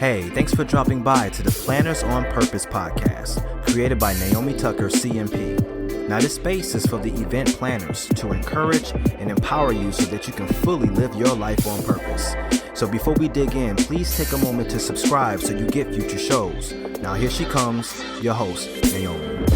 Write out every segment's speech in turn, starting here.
Hey, thanks for dropping by to the Planners on Purpose podcast, created by Naomi Tucker, CMP. Now, this space is for the event planners to encourage and empower you so that you can fully live your life on purpose. So before we dig in, please take a moment to subscribe so you get future shows. Now, here she comes, your host, Naomi.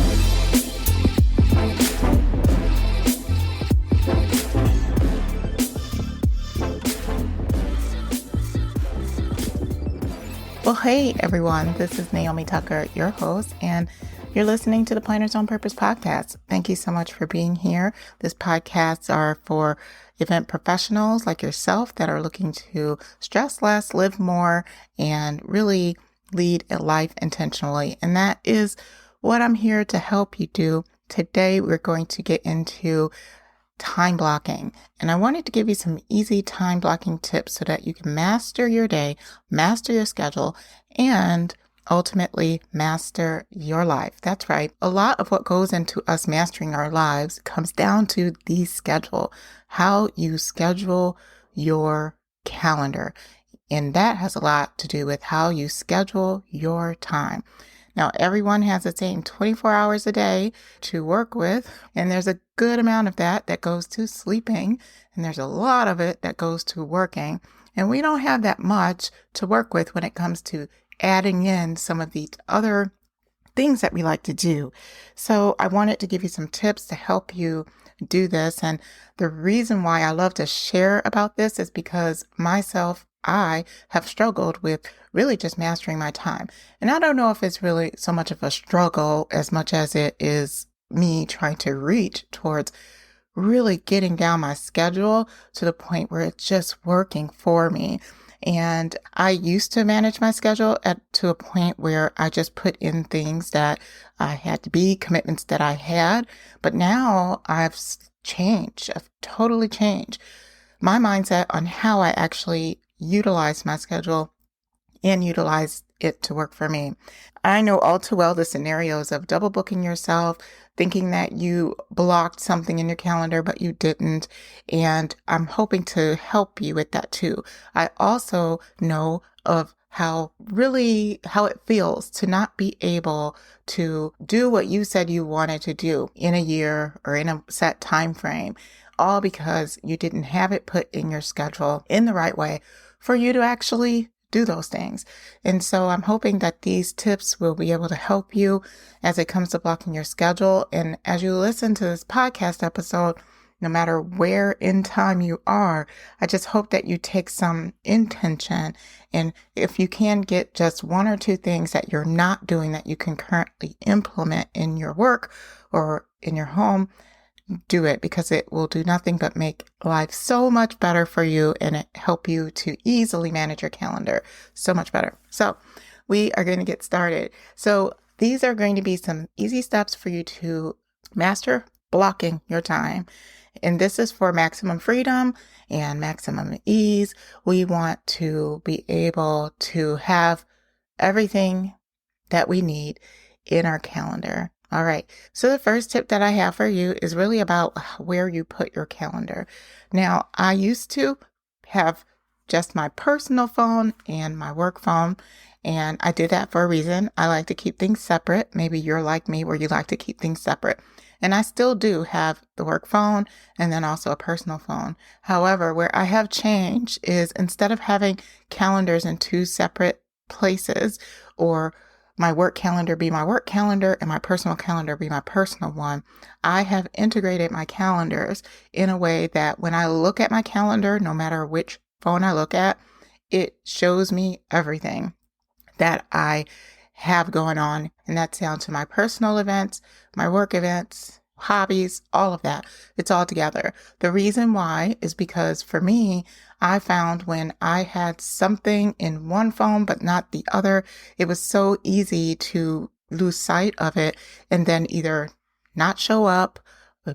Well, hey everyone, this is Naomi Tucker, your host, and you're listening to the Planners on Purpose podcast. Thank you so much for being here. This podcasts are for event professionals like yourself that are looking to stress less, live more, and really lead a life intentionally. And that is what I'm here to help you do. Today, we're going to get into time blocking. And I wanted to give you some easy time blocking tips so that you can master your day, master your schedule, and ultimately master your life. That's right. A lot of what goes into us mastering our lives comes down to the schedule, how you schedule your calendar. And that has a lot to do with how you schedule your time. Now, everyone has the same 24 hours a day to work with, and there's a good amount of that goes to sleeping, and there's a lot of it that goes to working, and we don't have that much to work with when it comes to adding in some of the other things that we like to do. So I wanted to give you some tips to help you do this, and the reason why I love to share about this is because I have struggled with really just mastering my time. And I don't know if it's really so much of a struggle as much as it is me trying to reach towards really getting down my schedule to the point where it's just working for me. And I used to manage my schedule to a point where I just put in things that I had to be, commitments that I had. But now I've changed. I've totally changed my mindset on how I actually utilize my schedule and utilize it to work for me. I know all too well the scenarios of double booking yourself, thinking that you blocked something in your calendar, but you didn't. And I'm hoping to help you with that too. I also know of how it feels to not be able to do what you said you wanted to do in a year or in a set time frame, all because you didn't have it put in your schedule in the right way for you to actually do those things. And so I'm hoping that these tips will be able to help you as it comes to blocking your schedule. And as you listen to this podcast episode, no matter where in time you are, I just hope that you take some intention. And if you can get just one or two things that you're not doing that you can currently implement in your work or in your home, do it, because it will do nothing but make life so much better for you and it help you to easily manage your calendar so much better. So we are going to get started. So these are going to be some easy steps for you to master blocking your time. And this is for maximum freedom and maximum ease. We want to be able to have everything that we need in our calendar. All right. So the first tip that I have for you is really about where you put your calendar. Now, I used to have just my personal phone and my work phone, and I did that for a reason. I like to keep things separate. Maybe you're like me where you like to keep things separate. And I still do have the work phone and then also a personal phone. However, where I have changed is instead of having calendars in two separate places, or my work calendar be my work calendar and my personal calendar be my personal one, I have integrated my calendars in a way that when I look at my calendar, no matter which phone I look at, it shows me everything that I have going on. And that's down to my personal events, my work events, hobbies, all of that. It's all together. The reason why is because for me, I found when I had something in one phone but not the other, it was so easy to lose sight of it and then either not show up,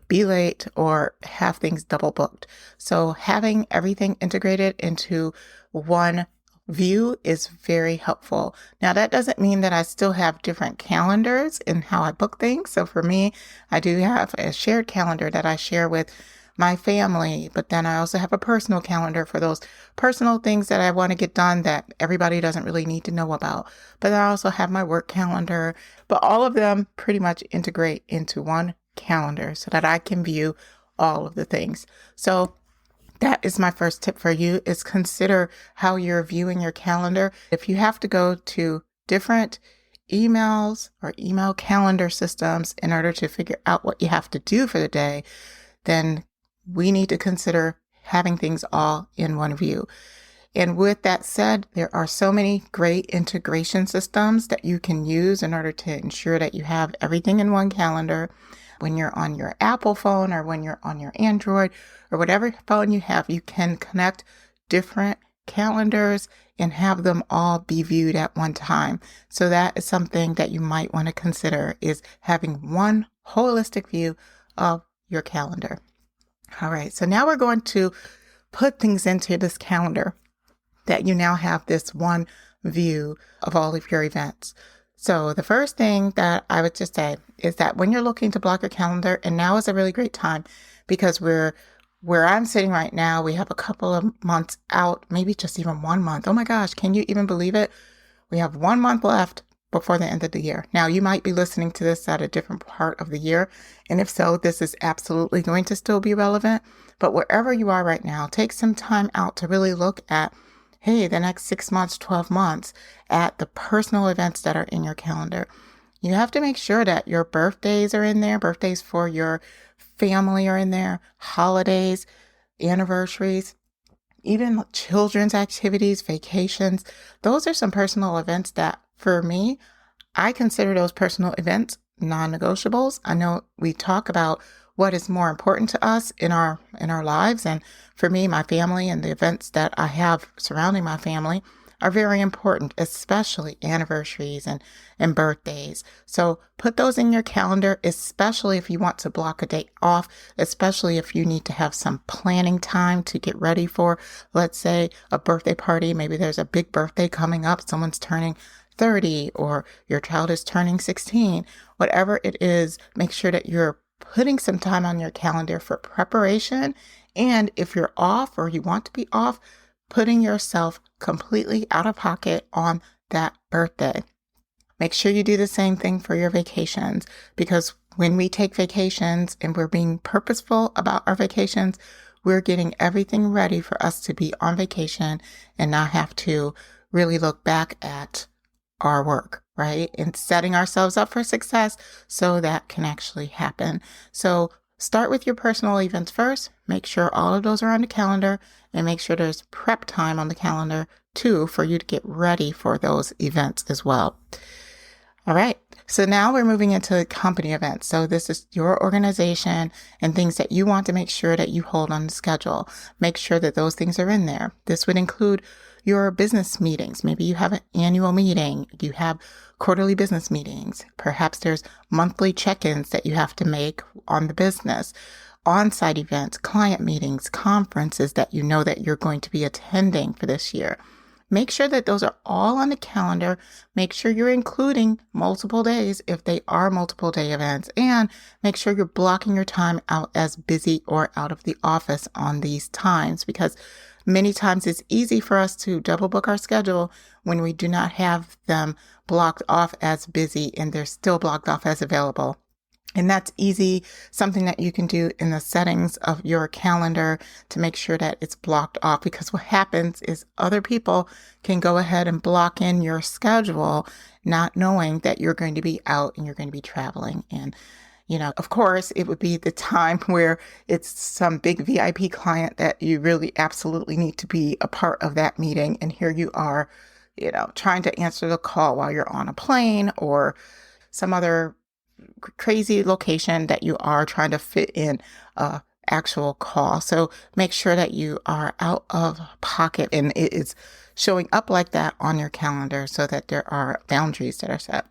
be late, or have things double booked. So having everything integrated into one view is very helpful. Now, that doesn't mean that I still have different calendars in how I book things. So for me, I do have a shared calendar that I share with my family, but then I also have a personal calendar for those personal things that I want to get done that everybody doesn't really need to know about. But I also have my work calendar, but all of them pretty much integrate into one calendar so that I can view all of the things. So that is my first tip for you, is consider how you're viewing your calendar. If you have to go to different emails or email calendar systems in order to figure out what you have to do for the day, then we need to consider having things all in one view. And with that said, there are so many great integration systems that you can use in order to ensure that you have everything in one calendar. When you're on your Apple phone or when you're on your Android or whatever phone you have, you can connect different calendars and have them all be viewed at one time. So that is something that you might want to consider, is having one holistic view of your calendar. All right, so now we're going to put things into this calendar that you now have this one view of all of your events. So the first thing that I would just say is that when you're looking to block your calendar, and now is a really great time, because where I'm sitting right now, we have a couple of months out, maybe just even 1 month. Oh my gosh, can you even believe it? We have 1 month left before the end of the year. Now, you might be listening to this at a different part of the year, and if so, this is absolutely going to still be relevant. But wherever you are right now, take some time out to really look at, hey, the next 6 months, 12 months, at the personal events that are in your calendar. You have to make sure that your birthdays are in there, birthdays for your family are in there, holidays, anniversaries, even children's activities, vacations. Those are some personal events that, for me, I consider those personal events non-negotiables. I know we talk about what is more important to us in our lives, and for me, my family and the events that I have surrounding my family are very important, especially anniversaries and birthdays. So put those in your calendar, especially if you want to block a day off, especially if you need to have some planning time to get ready for, let's say, a birthday party. Maybe there's a big birthday coming up. Someone's turning 30 or your child is turning 16. Whatever it is, make sure that you're putting some time on your calendar for preparation. And if you're off or you want to be off, putting yourself completely out of pocket on that birthday. Make sure you do the same thing for your vacations, because when we take vacations and we're being purposeful about our vacations, we're getting everything ready for us to be on vacation and not have to really look back at our work, right? And setting ourselves up for success so that can actually happen. So start with your personal events first. Make sure all of those are on the calendar, and make sure there's prep time on the calendar too for you to get ready for those events as well. All right. So now we're moving into company events. So this is your organization and things that you want to make sure that you hold on the schedule. Make sure that those things are in there. This would include your business meetings. Maybe you have an annual meeting. You have quarterly business meetings. Perhaps there's monthly check-ins that you have to make on the business. On-site events, client meetings, conferences that you know that you're going to be attending for this year. Make sure that those are all on the calendar. Make sure you're including multiple days if they are multiple day events, and make sure you're blocking your time out as busy or out of the office on these times, because many times it's easy for us to double book our schedule when we do not have them blocked off as busy and they're still blocked off as available. And that's easy, something that you can do in the settings of your calendar to make sure that it's blocked off, because what happens is other people can go ahead and block in your schedule, not knowing that you're going to be out and you're going to be traveling. And, of course, it would be the time where it's some big VIP client that you really absolutely need to be a part of that meeting. And here you are, trying to answer the call while you're on a plane or some other crazy location that you are trying to fit in a actual call. So make sure that you are out of pocket and it is showing up like that on your calendar so that there are boundaries that are set.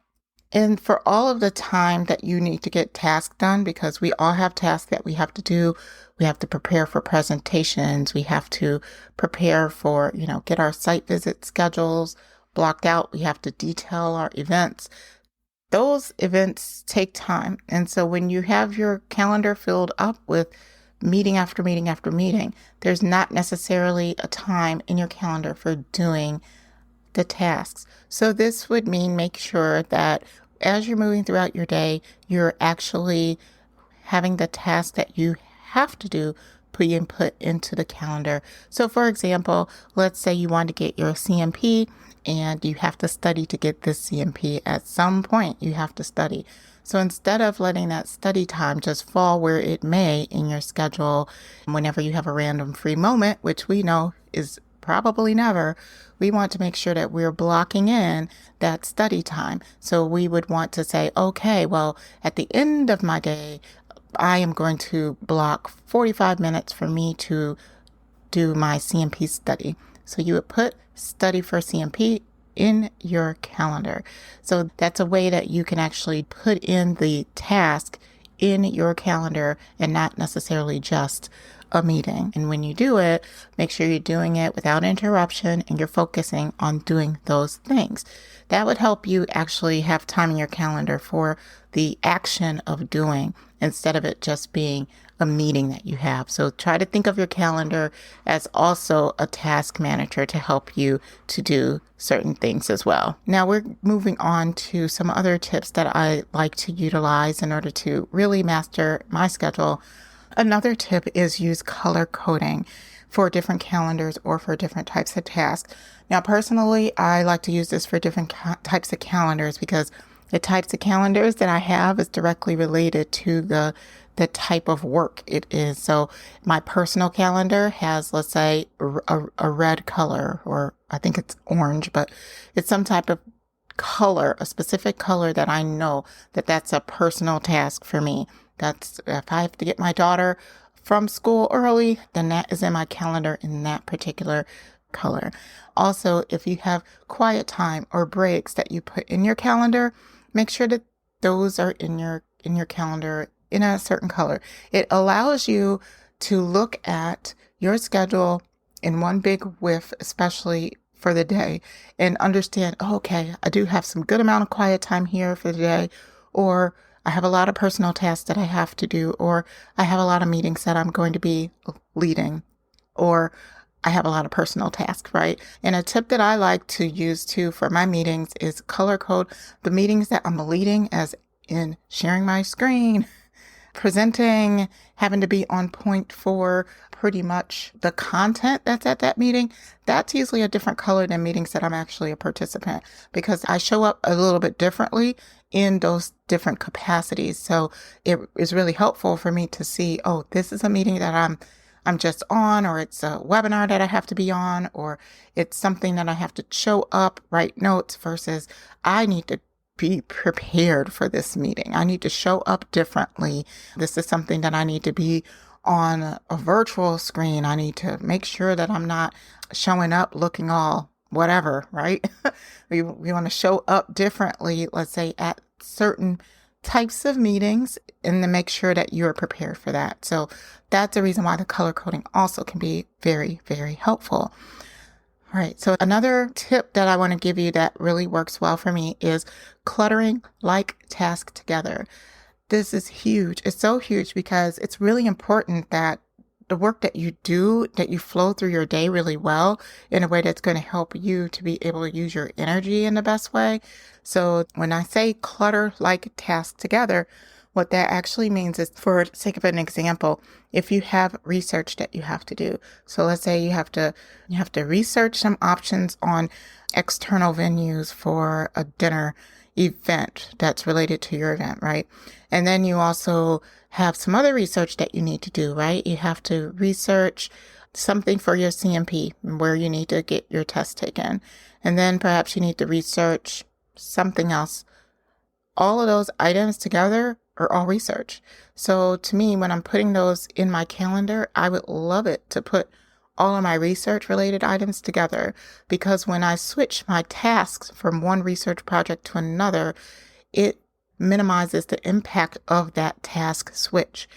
And for all of the time that you need to get tasks done, because we all have tasks that we have to do, we have to prepare for presentations, we have to prepare for, get our site visit schedules blocked out, we have to detail our events. Those events take time. And so when you have your calendar filled up with meeting after meeting after meeting, there's not necessarily a time in your calendar for doing the tasks. So this would mean make sure that as you're moving throughout your day, you're actually having the tasks that you have to do being put into the calendar. So for example, let's say you want to get your CMP and you have to study to get this CMP. At some point, you have to study. So instead of letting that study time just fall where it may in your schedule, whenever you have a random free moment, which we know is probably never, we want to make sure that we're blocking in that study time. So we would want to say, okay, well, at the end of my day, I am going to block 45 minutes for me to do my CMP study. So you would put study for CMP in your calendar. So that's a way that you can actually put in the task in your calendar and not necessarily just a meeting. And when you do it, make sure you're doing it without interruption and you're focusing on doing those things. That would help you actually have time in your calendar for the action of doing instead of it just being a meeting that you have. So try to think of your calendar as also a task manager to help you to do certain things as well. Now we're moving on to some other tips that I like to utilize in order to really master my schedule. Another tip is use color coding for different calendars or for different types of tasks. Now, personally, I like to use this for different types of calendars because the types of calendars that I have is directly related to the type of work it is. So my personal calendar has, let's say, a red color, or I think it's orange, but it's some type of color, a specific color that I know that that's a personal task for me. That's if I have to get my daughter from school early, then that is in my calendar in that particular color. Also, if you have quiet time or breaks that you put in your calendar, make sure that those are in your calendar in a certain color. It allows you to look at your schedule in one big whiff, especially for the day, and understand, okay, I do have some good amount of quiet time here for the day, or I have a lot of personal tasks that I have to do, or I have a lot of meetings that I'm going to be leading, or I have a lot of personal tasks, right? And a tip that I like to use too for my meetings is color code the meetings that I'm leading, as in sharing my screen, presenting, having to be on point for pretty much the content that's at that meeting. That's usually a different color than meetings that I'm actually a participant, because I show up a little bit differently in those different capacities. So it is really helpful for me to see, oh, this is a meeting that I'm just on, or it's a webinar that I have to be on, or it's something that I have to show up, write notes, versus I need to be prepared for this meeting. I need to show up differently. This is something that I need to be on a virtual screen. I need to make sure that I'm not showing up looking all whatever, right? We want to show up differently, let's say at certain types of meetings, and then make sure that you're prepared for that. So that's the reason why the color coding also can be very, very helpful. All right. So another tip that I want to give you that really works well for me is cluttering like tasks together. This is huge. It's so huge because it's really important that the work that you do, that you flow through your day really well in a way that's going to help you to be able to use your energy in the best way. So when I say clutter like tasks together, what that actually means is, for the sake of an example, if you have research that you have to do. So let's say you have to research some options on external venues for a dinner event that's related to your event, right? And then you also have some other research that you need to do, right? You have to research something for your CMP where you need to get your test taken. And then perhaps you need to research something else. All of those items together are all research. So to me, when I'm putting those in my calendar, I would love it to put all of my research related items together, because when I switch my tasks from one research project to another, it minimizes the impact of that task switch.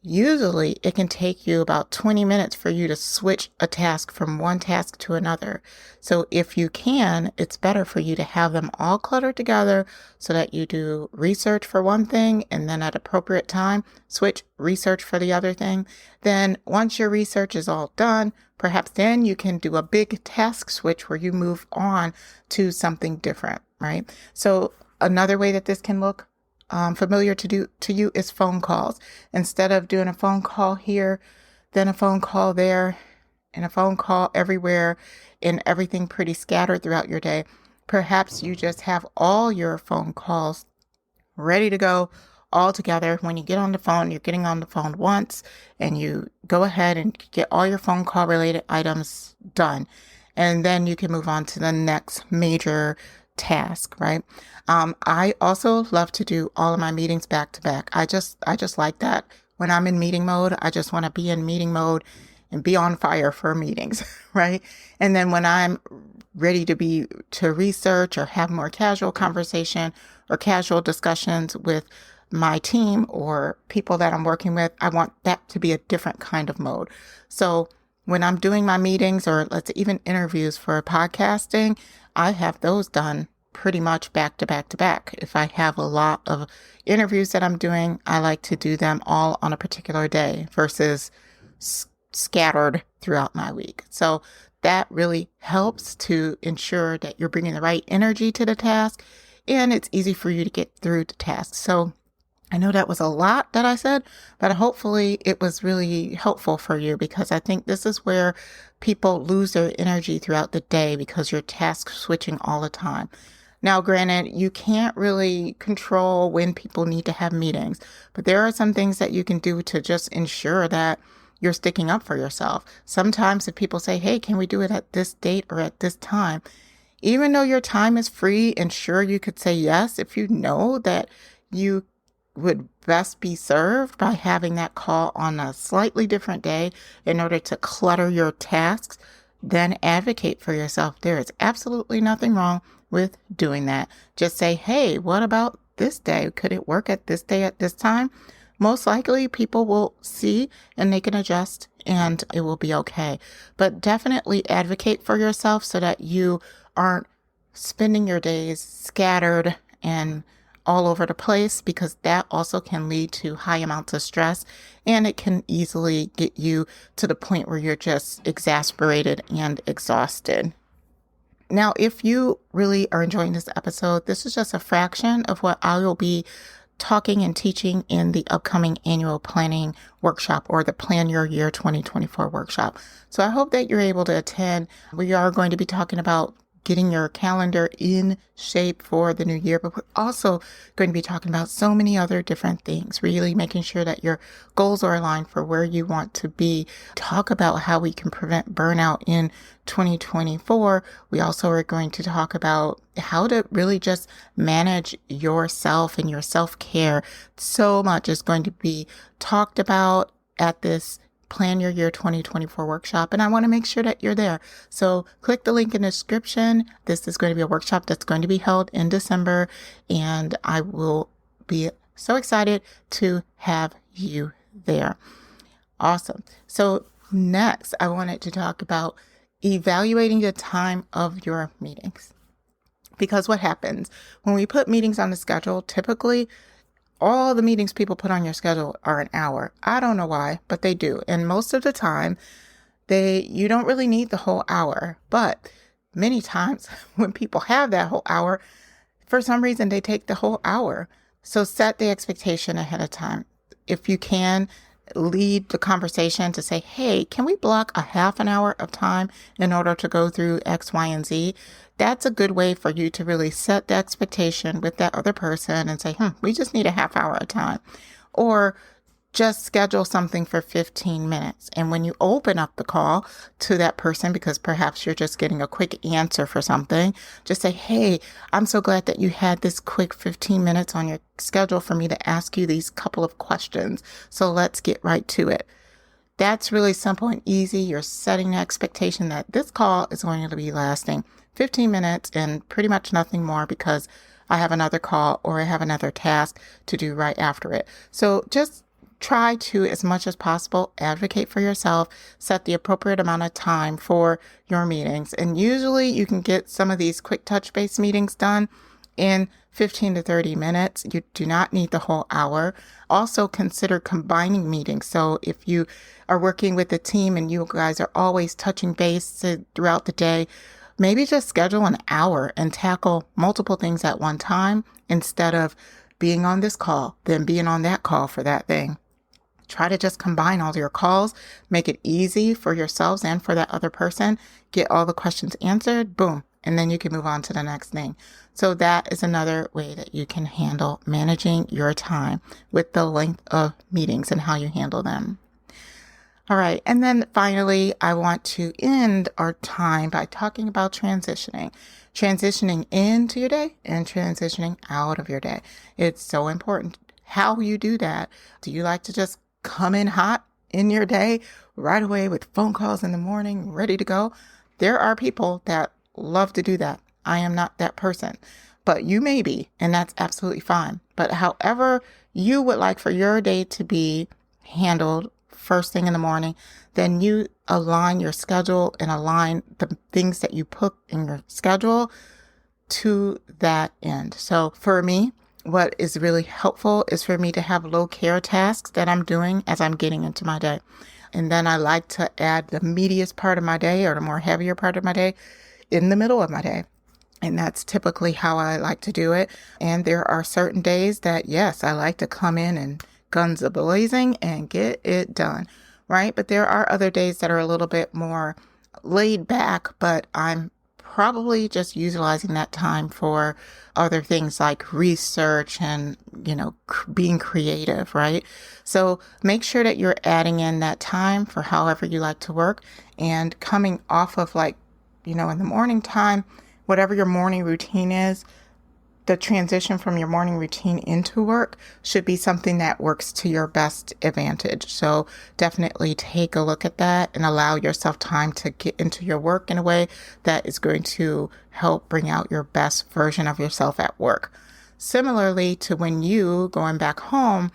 Usually, it can take you about 20 minutes for you to switch a task from one task to another. So if you can, it's better for you to have them all cluttered together so that you do research for one thing and then at appropriate time, switch research for the other thing. Then once your research is all done, perhaps then you can do a big task switch where you move on to something different, right? So another way that this can look familiar to you is phone calls. Instead of doing a phone call here, then a phone call there, and a phone call everywhere, and everything pretty scattered throughout your day, perhaps you just have all your phone calls ready to go all together. When you get on the phone, you're getting on the phone once, and you go ahead and get all your phone call related items done. And then you can move on to the next major task, right? I also love to do all of my meetings back to back. I just like that. When I'm in meeting mode, I just want to be in meeting mode and be on fire for meetings, right? And then when I'm ready to research or have more casual conversation or casual discussions with my team or people that I'm working with, I want that to be a different kind of mode. So when I'm doing my meetings or let's even interviews for podcasting, I have those done pretty much back to back to back. If I have a lot of interviews that I'm doing, I like to do them all on a particular day versus scattered throughout my week. So that really helps to ensure that you're bringing the right energy to the task and it's easy for you to get through the task. So I know that was a lot that I said, but hopefully it was really helpful for you because I think this is where people lose their energy throughout the day because you're task switching all the time. Now, granted, you can't really control when people need to have meetings, but there are some things that you can do to just ensure that you're sticking up for yourself. Sometimes if people say, hey, can we do it at this date or at this time? Even though your time is free and sure you could say yes, if you know that you would best be served by having that call on a slightly different day in order to clutter your tasks, then advocate for yourself. There is absolutely nothing wrong with doing that. Just say, hey, what about this day? Could it work at this day at this time? Most likely people will see and they can adjust and it will be okay. But definitely advocate for yourself so that you aren't spending your days scattered and all over the place, because that also can lead to high amounts of stress and it can easily get you to the point where you're just exasperated and exhausted. Now, if you really are enjoying this episode, this is just a fraction of what I will be talking and teaching in the upcoming annual planning workshop or the Plan Your Year 2024 workshop. So I hope that you're able to attend. We are going to be talking about getting your calendar in shape for the new year, but we're also going to be talking about so many other different things, really making sure that your goals are aligned for where you want to be. Talk about how we can prevent burnout in 2024. We also are going to talk about how to really just manage yourself and your self-care. So much is going to be talked about at this Plan Your Year 2024 workshop, and I want to make sure that you're there. So click the link in the description. This is going to be a workshop that's going to be held in December, and I will be so excited to have you there. Awesome. So next, I wanted to talk about evaluating the time of your meetings. Because what happens when we put meetings on the schedule, typically all the meetings people put on your schedule are an hour. I don't know why, but they do. And most of the time, you don't really need the whole hour. But many times when people have that whole hour, for some reason, they take the whole hour. So set the expectation ahead of time. If you can, lead the conversation to say, hey, can we block a half an hour of time in order to go through X, Y, and Z? That's a good way for you to really set the expectation with that other person and say, we just need a half hour of time. Or just schedule something for 15 minutes. And when you open up the call to that person, because perhaps you're just getting a quick answer for something, just say, hey, I'm so glad that you had this quick 15 minutes on your schedule for me to ask you these couple of questions. So let's get right to it. That's really simple and easy. You're setting the expectation that this call is going to be lasting 15 minutes and pretty much nothing more, because I have another call or I have another task to do right after it. So just try to, as much as possible, advocate for yourself, set the appropriate amount of time for your meetings. And usually you can get some of these quick touch base meetings done in 15 to 30 minutes. You do not need the whole hour. Also consider combining meetings. So if you are working with a team and you guys are always touching base throughout the day, maybe just schedule an hour and tackle multiple things at one time instead of being on this call, then being on that call for that thing. Try to just combine all your calls, make it easy for yourselves and for that other person, get all the questions answered, boom, and then you can move on to the next thing. So that is another way that you can handle managing your time with the length of meetings and how you handle them. All right. And then finally, I want to end our time by talking about transitioning into your day and transitioning out of your day. It's so important how you do that. Do you like to just come in hot in your day right away with phone calls in the morning, ready to go? There are people that love to do that. I am not that person, but you may be, and that's absolutely fine. But however you would like for your day to be handled first thing in the morning, then you align your schedule and align the things that you put in your schedule to that end. So for me, what is really helpful is for me to have low care tasks that I'm doing as I'm getting into my day. And then I like to add the meatiest part of my day or the more heavier part of my day in the middle of my day. And that's typically how I like to do it. And there are certain days that, yes, I like to come in and guns a-blazing and get it done, right? But there are other days that are a little bit more laid back, but I'm probably just utilizing that time for other things like research and, being creative, right? So make sure that you're adding in that time for however you like to work and coming off of in the morning time, whatever your morning routine is, the transition from your morning routine into work should be something that works to your best advantage. So definitely take a look at that and allow yourself time to get into your work in a way that is going to help bring out your best version of yourself at work. Similarly to when you going back home,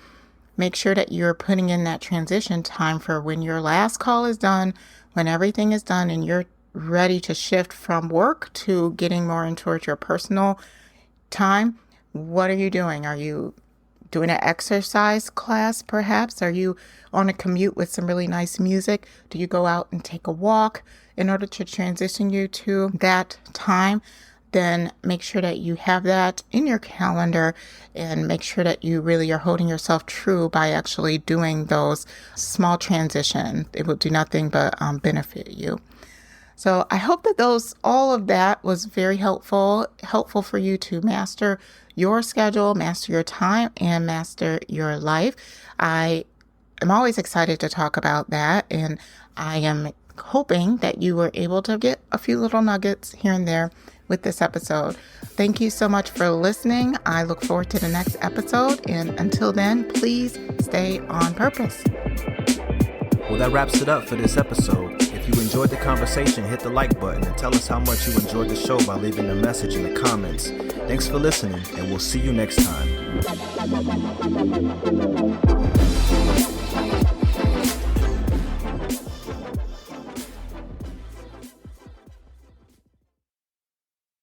make sure that you're putting in that transition time for when your last call is done, when everything is done and you're ready to shift from work to getting more into your personal time. What are you doing? Are you doing an exercise class perhaps? Are you on a commute with some really nice music? Do you go out and take a walk in order to transition you to that time? Then make sure that you have that in your calendar and make sure that you really are holding yourself true by actually doing those small transitions. It will do nothing but benefit you. So I hope that all of that was very helpful for you to master your schedule, master your time, and master your life. I am always excited to talk about that, and I am hoping that you were able to get a few little nuggets here and there with this episode. Thank you so much for listening. I look forward to the next episode, and until then, please stay on purpose. Well, that wraps it up for this episode. If you enjoyed the conversation, hit the like button and tell us how much you enjoyed the show by leaving a message in the comments. Thanks for listening, and we'll see you next time.